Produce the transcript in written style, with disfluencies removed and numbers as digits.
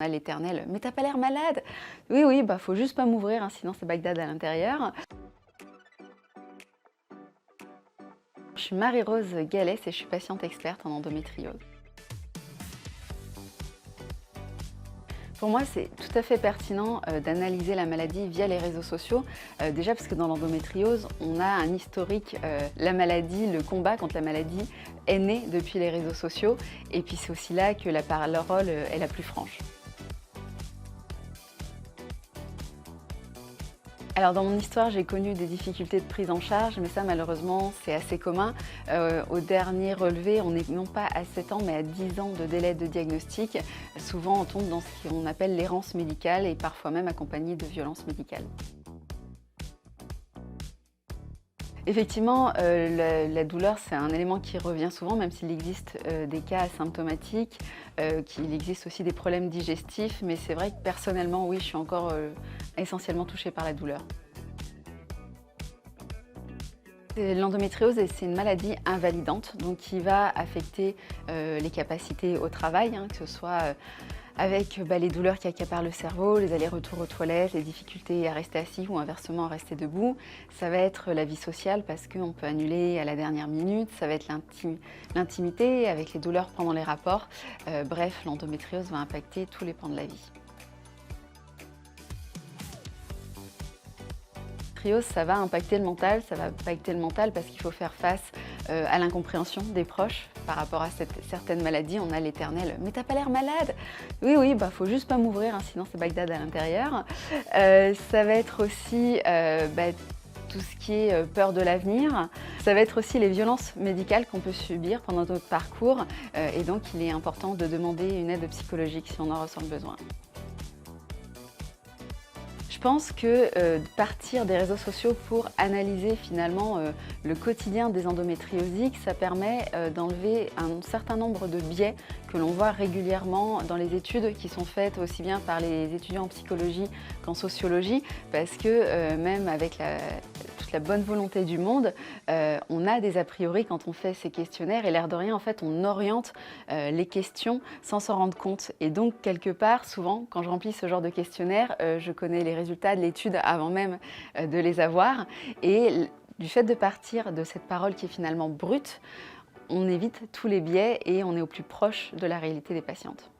On a l'éternel « mais t'as pas l'air malade !» Oui, oui, bah faut juste pas m'ouvrir, hein, sinon c'est Bagdad à l'intérieur. Je suis Marie-Rose Gallès et je suis patiente experte en endométriose. Pour moi, c'est tout à fait pertinent d'analyser la maladie via les réseaux sociaux. Déjà parce que dans l'endométriose, on a un historique, la maladie, le combat contre la maladie est né depuis les réseaux sociaux. Et puis c'est aussi là que la parole est la plus franche. Alors dans mon histoire, j'ai connu des difficultés de prise en charge, mais ça malheureusement c'est assez commun. Au dernier relevé, on n'est non pas à 7 ans mais à 10 ans de délai de diagnostic. Souvent on tombe dans ce qu'on appelle l'errance médicale et parfois même accompagnée de violences médicales. Effectivement, la douleur, c'est un élément qui revient souvent, même s'il existe des cas asymptomatiques, qu'il existe aussi des problèmes digestifs, mais c'est vrai que personnellement, oui, je suis encore essentiellement touchée par la douleur. L'endométriose, c'est une maladie invalidante, donc qui va affecter les capacités au travail, hein, que ce soit avec les douleurs qui accaparent le cerveau, les allers-retours aux toilettes, les difficultés à rester assis ou inversement à rester debout. Ça va être la vie sociale parce qu'on peut annuler à la dernière minute. Ça va être l'intimité avec les douleurs pendant les rapports. Bref, l'endométriose va impacter tous les pans de la vie. Ça va impacter le mental, parce qu'il faut faire face à l'incompréhension des proches par rapport à certaines maladies. On a l'éternel « mais t'as pas l'air malade !» Oui, oui, bah faut juste pas m'ouvrir, hein, sinon c'est Bagdad à l'intérieur. Ça va être aussi tout ce qui est peur de l'avenir. Ça va être aussi les violences médicales qu'on peut subir pendant notre parcours. Et donc il est important de demander une aide psychologique si on en ressent le besoin. Je pense que partir des réseaux sociaux pour analyser finalement le quotidien des endométriosiques, ça permet d'enlever un certain nombre de biais que l'on voit régulièrement dans les études qui sont faites aussi bien par les étudiants en psychologie qu'en sociologie, parce que même avec toute la bonne volonté du monde, on a des a priori quand on fait ces questionnaires et l'air de rien, en fait, on oriente les questions sans s'en rendre compte. Et donc, quelque part, souvent, quand je remplis ce genre de questionnaire, je connais les résultats de l'étude avant même de les avoir. Et du fait de partir de cette parole qui est finalement brute, on évite tous les biais et on est au plus proche de la réalité des patientes.